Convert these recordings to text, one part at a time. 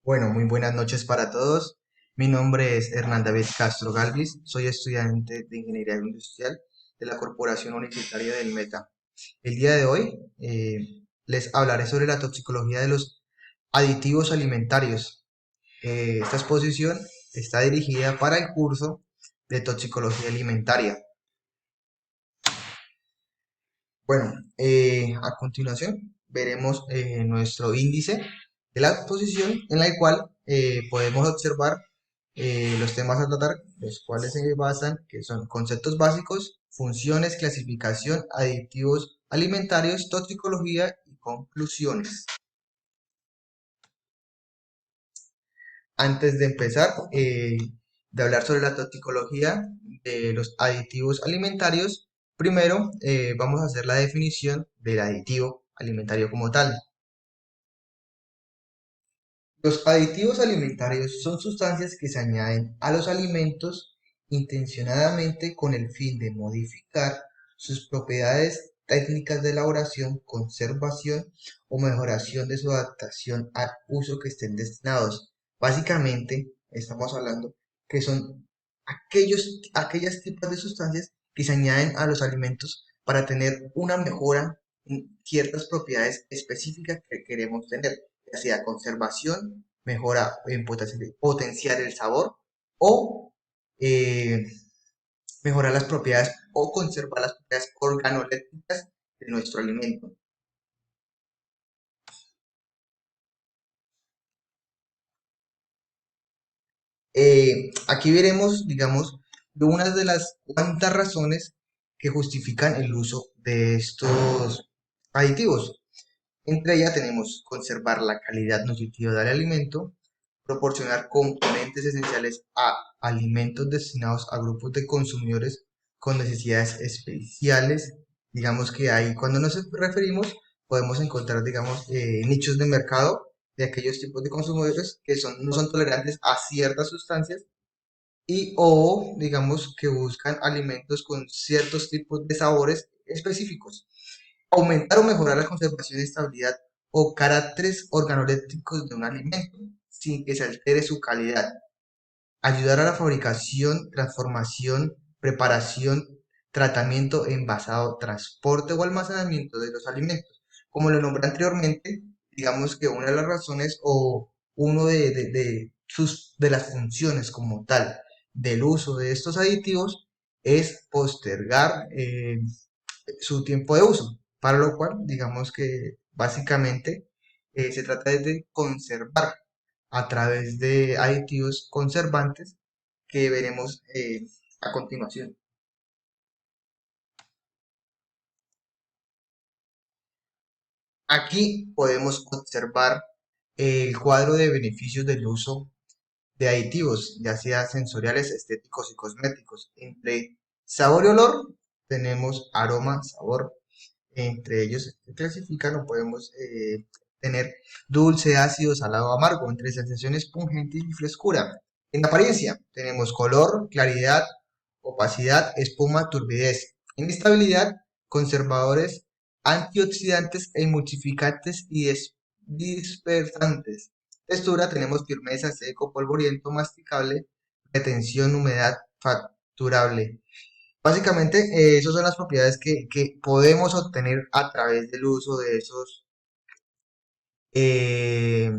Bueno, muy buenas noches para todos. Mi nombre es Hernán David Castro Galvis, soy estudiante de Ingeniería Industrial de la Corporación Universitaria del Meta. El día de hoy les hablaré sobre la toxicología de los aditivos alimentarios. Esta exposición está dirigida para el curso de toxicología alimentaria. Bueno, a continuación veremos nuestro índice de la exposición en la cual podemos observar los temas a tratar, los cuales se basan, que son conceptos básicos, funciones, clasificación, aditivos alimentarios, toxicología y conclusiones. Antes de empezar, de hablar sobre la toxicología de los aditivos alimentarios, primero vamos a hacer la definición del aditivo alimentario como tal. Los aditivos alimentarios son sustancias que se añaden a los alimentos intencionadamente con el fin de modificar sus propiedades técnicas de elaboración, conservación o mejoración de su adaptación al uso que estén destinados. Básicamente, estamos hablando que son aquellas tipos de sustancias que se añaden a los alimentos para tener una mejora en ciertas propiedades específicas que queremos tener, ya sea conservación, mejora en potenciar el sabor o eh, mejorar las propiedades o conservar las propiedades organolépticas de nuestro alimento. Aquí veremos, digamos, unas de las cuantas razones que justifican el uso de estos aditivos. Entre ellas tenemos conservar la calidad nutritiva del alimento, proporcionar componentes esenciales a alimentos destinados a grupos de consumidores con necesidades especiales. Digamos que ahí cuando nos referimos podemos encontrar, digamos, nichos de mercado de aquellos tipos de consumidores que no son tolerantes a ciertas sustancias y o digamos que buscan alimentos con ciertos tipos de sabores específicos. Aumentar o mejorar la conservación y estabilidad o caracteres organolépticos de un alimento sin que se altere su calidad. Ayudar a la fabricación, transformación, preparación, tratamiento, envasado, transporte o almacenamiento de los alimentos. Como lo nombré anteriormente, digamos que una de las razones o uno de las funciones como tal del uso de estos aditivos es postergar su tiempo de uso, para lo cual digamos que básicamente se trata de conservar a través de aditivos conservantes que veremos a continuación. Aquí podemos observar el cuadro de beneficios del uso de aditivos, ya sea sensoriales, estéticos y cosméticos. Entre sabor y olor tenemos aroma, sabor. Entre ellos se clasifican o podemos tener dulce, ácido, salado, amargo, entre sensaciones pungentes y frescura. En apariencia tenemos color, claridad, opacidad, espuma, turbidez. Inestabilidad, conservadores, antioxidantes, emulsificantes y dispersantes. Textura tenemos firmeza, seco, polvoriento, masticable, retención, humedad, facturable. Básicamente, esas son las propiedades que podemos obtener a través del uso de esos eh,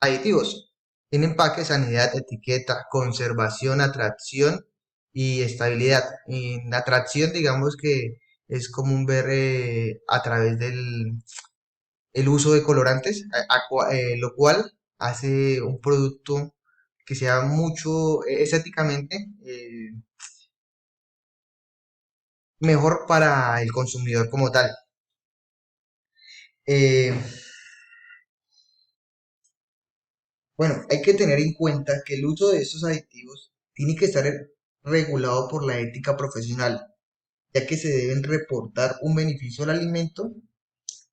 aditivos. En empaque, sanidad, etiqueta, conservación, atracción y estabilidad. En atracción, digamos que es común ver a través del el uso de colorantes, lo cual hace un producto que sea mucho estéticamente mejor para el consumidor como tal. Eh, bueno, hay que tener en cuenta que el uso de estos aditivos tiene que estar regulado por la ética profesional, ya que se deben reportar un beneficio al alimento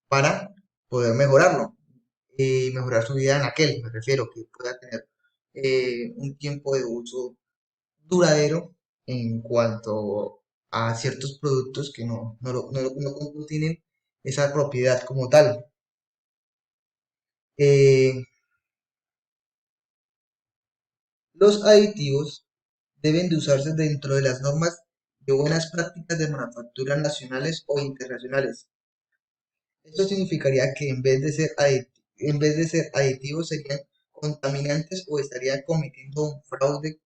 para poder mejorarlo y mejorar su vida en aquel, me refiero, que pueda tener un tiempo de uso duradero en cuanto a ciertos productos que no tienen esa propiedad como tal. Los aditivos deben de usarse dentro de las normas de buenas prácticas de manufactura nacionales o internacionales. Esto significaría que en vez de ser aditivos serían contaminantes o estarían cometiendo un fraude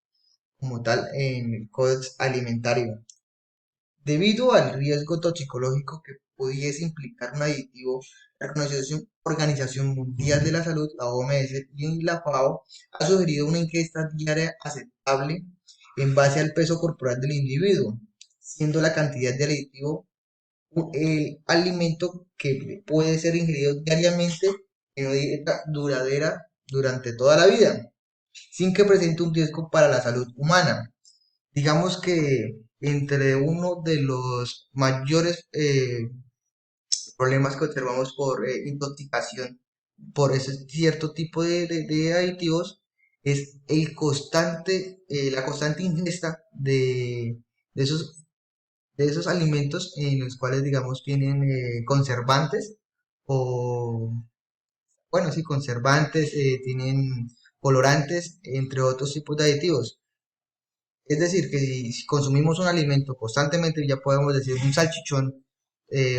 como tal en el códex alimentario. Debido al riesgo toxicológico que pudiese implicar un aditivo, la Organización Mundial de la Salud, la OMS y la FAO ha sugerido una ingesta diaria aceptable en base al peso corporal del individuo, siendo la cantidad de aditivo el alimento que puede ser ingerido diariamente en una dieta duradera durante toda la vida, sin que presente un riesgo para la salud humana. Digamos que entre uno de los mayores problemas que observamos por intoxicación por ese cierto tipo de aditivos es la constante ingesta de esos alimentos en los cuales, digamos, tienen conservantes o, bueno, sí, conservantes, tienen colorantes, entre otros tipos de aditivos. Es decir, que si consumimos un alimento constantemente, ya podemos decir un salchichón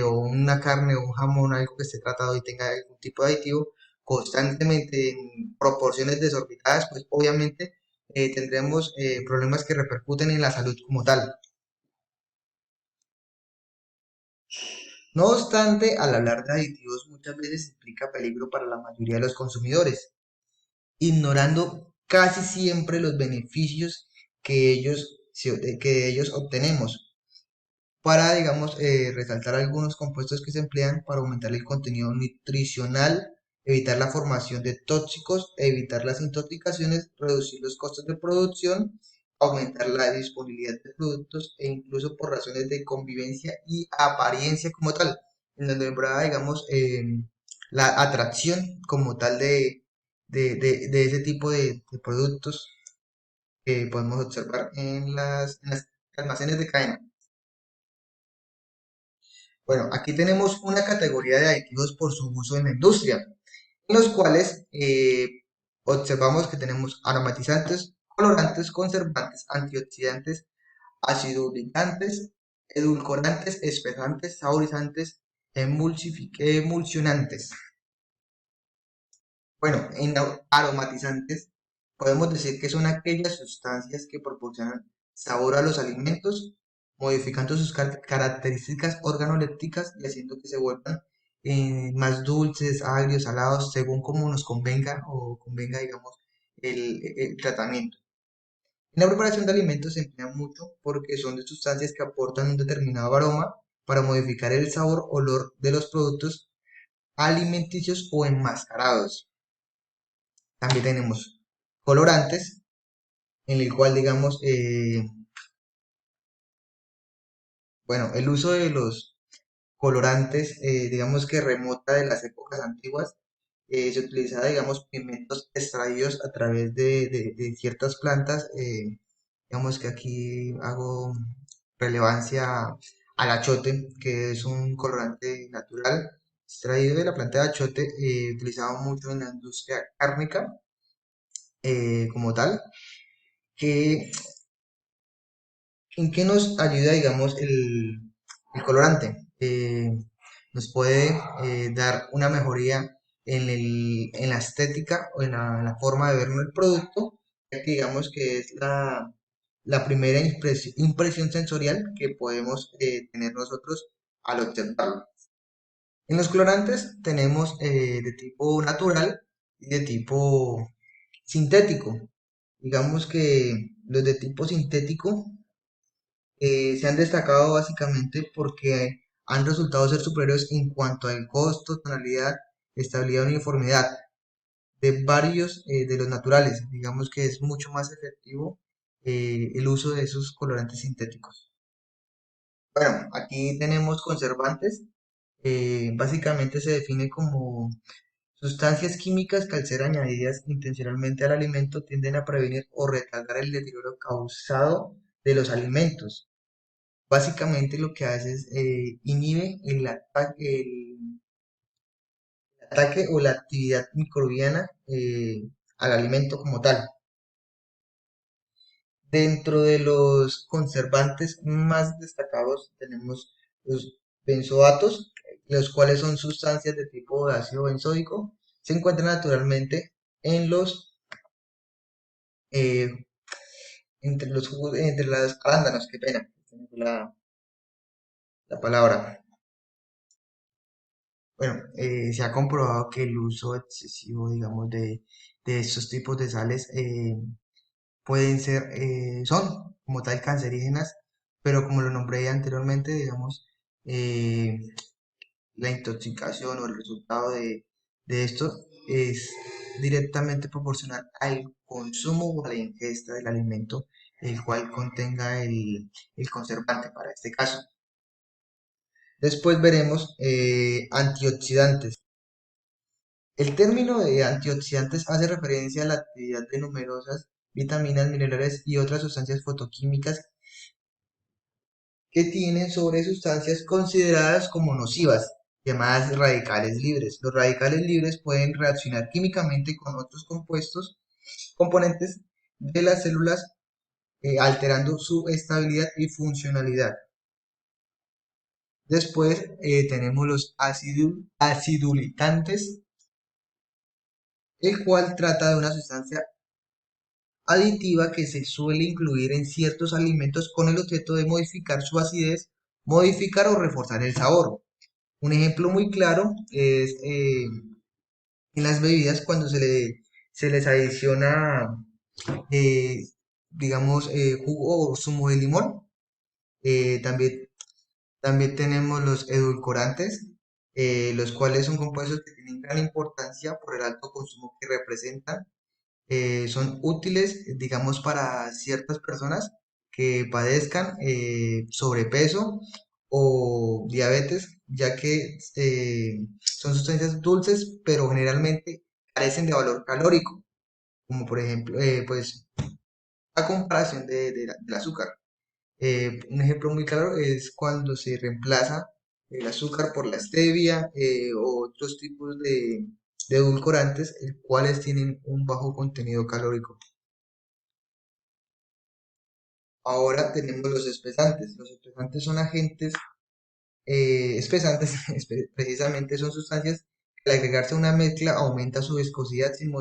o una carne o un jamón, algo que esté tratado y tenga algún tipo de aditivo, constantemente en proporciones desorbitadas, pues obviamente tendremos problemas que repercuten en la salud como tal. No obstante, al hablar de aditivos muchas veces implica peligro para la mayoría de los consumidores, ignorando casi siempre los beneficios que de ellos obtenemos. Para, digamos, resaltar algunos compuestos que se emplean para aumentar el contenido nutricional, evitar la formación de tóxicos, evitar las intoxicaciones, reducir los costos de producción, aumentar la disponibilidad de productos e incluso por razones de convivencia y apariencia como tal, en donde prueba, digamos, la atracción como tal de ese tipo de productos que podemos observar en las almacenes de cadena. Bueno, aquí tenemos una categoría de aditivos por su uso en la industria, en los cuales observamos que tenemos aromatizantes, colorantes, conservantes, antioxidantes, acidulantes, edulcorantes, espesantes, saborizantes, emulsionantes. Bueno, en aromatizantes podemos decir que son aquellas sustancias que proporcionan sabor a los alimentos, modificando sus características organolépticas y haciendo que se vuelvan más dulces, agrios, salados, según como nos convenga o convenga, digamos, el tratamiento. En la preparación de alimentos se emplean mucho porque son de sustancias que aportan un determinado aroma para modificar el sabor, olor de los productos alimenticios o enmascarados. También tenemos colorantes, en el cual, digamos, bueno, el uso de los colorantes, digamos que remota de las épocas antiguas, se utilizaba, digamos, pigmentos extraídos a través de ciertas plantas. Digamos que aquí hago relevancia al achote, que es un colorante natural extraído de la planta de achote, utilizado mucho en la industria cárnica como tal, que ¿en qué nos ayuda, digamos, el colorante? Nos puede dar una mejoría en la estética o en la forma de ver el producto, ya que digamos que es la primera impresión sensorial que podemos tener nosotros al observarlo. En los colorantes tenemos de tipo natural y de tipo sintético. Digamos que los de tipo sintético se han destacado básicamente porque han resultado ser superiores en cuanto al costo, tonalidad, estabilidad y uniformidad de varios de los naturales. Digamos que es mucho más efectivo el uso de esos colorantes sintéticos. Bueno, aquí tenemos conservantes. Básicamente se define como sustancias químicas que al ser añadidas intencionalmente al alimento tienden a prevenir o retardar el deterioro causado de los alimentos. Básicamente lo que hace es inhibe el ataque o la actividad microbiana al alimento como tal. Dentro de los conservantes más destacados tenemos los benzoatos, los cuales son sustancias de tipo de ácido benzoico. Se encuentran naturalmente en eh, entre los jugos, entre las arándanos, qué pena, se me fue la palabra. Bueno, se ha comprobado que el uso excesivo, digamos, de estos tipos de sales pueden ser, son como tal cancerígenas, pero como lo nombré anteriormente, digamos, eh, la intoxicación o el resultado de esto es directamente proporcional al consumo o a la ingesta del alimento el cual contenga el conservante para este caso. Después veremos antioxidantes. El término de antioxidantes hace referencia a la actividad de numerosas vitaminas, minerales y otras sustancias fotoquímicas que tienen sobre sustancias consideradas como nocivas, llamadas radicales libres. Los radicales libres pueden reaccionar químicamente con otros componentes de las células, alterando su estabilidad y funcionalidad. Después tenemos los acidulitantes, el cual trata de una sustancia aditiva que se suele incluir en ciertos alimentos con el objeto de modificar su acidez, modificar o reforzar el sabor. Un ejemplo muy claro es en las bebidas cuando se les adiciona, eh, digamos, jugo o zumo de limón. También, también tenemos los edulcorantes, los cuales son compuestos que tienen gran importancia por el alto consumo que representan. Son útiles, digamos, para ciertas personas que padezcan sobrepeso o diabetes, ya que son sustancias dulces, pero generalmente carecen de valor calórico, como por ejemplo, pues, a comparación del azúcar. Un ejemplo muy claro es cuando se reemplaza el azúcar por la stevia o otros tipos de edulcorantes, el cuales tienen un bajo contenido calórico. Ahora tenemos los espesantes. Los espesantes son agentes espesantes, precisamente son sustancias que al agregarse a una mezcla aumenta su viscosidad sin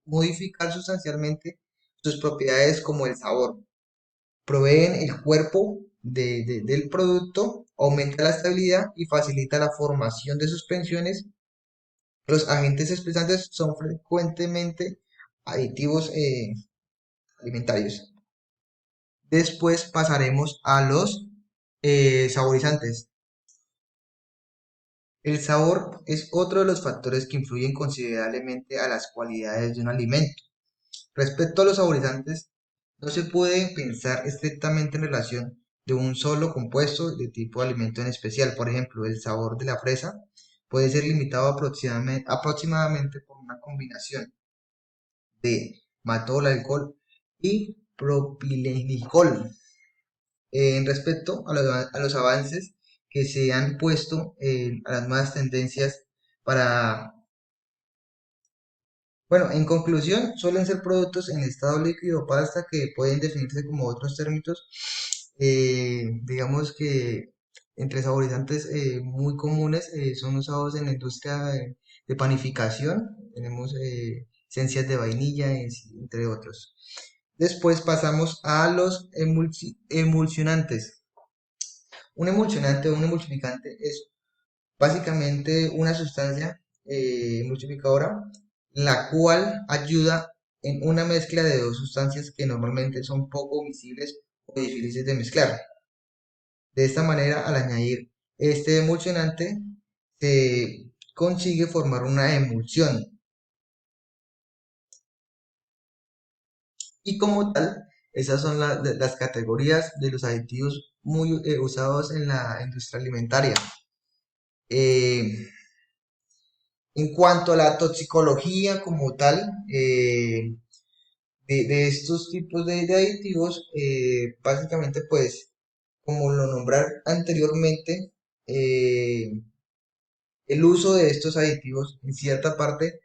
modificar sustancialmente sus propiedades como el sabor. Proveen el cuerpo del producto, aumenta la estabilidad y facilita la formación de suspensiones. Los agentes espesantes son frecuentemente aditivos alimentarios. Después pasaremos a los saborizantes. El sabor es otro de los factores que influyen considerablemente a las cualidades de un alimento. Respecto a los saborizantes, no se puede pensar estrictamente en relación de un solo compuesto de tipo de alimento en especial. Por ejemplo, el sabor de la fresa puede ser limitado aproximadamente por una combinación de matol, alcohol y propilenicol. En respecto a los avances que se han puesto a las nuevas tendencias para, bueno, en conclusión, suelen ser productos en estado líquido o pasta que pueden definirse como otros términos, digamos que entre saborizantes muy comunes son usados en la industria de panificación, tenemos esencias de vainilla, entre otros. Después pasamos a los emulsionantes. Un emulsionante o un emulsificante es básicamente una sustancia emulsificadora, la cual ayuda en una mezcla de dos sustancias que normalmente son poco visibles o difíciles de mezclar. De esta manera, al añadir este emulsionante, se consigue formar una emulsión y como tal, esas son las categorías de los aditivos muy usados en la industria alimentaria. Eh, En cuanto a la toxicología como tal, de estos tipos de aditivos, básicamente pues, como lo nombré anteriormente, el uso de estos aditivos en cierta parte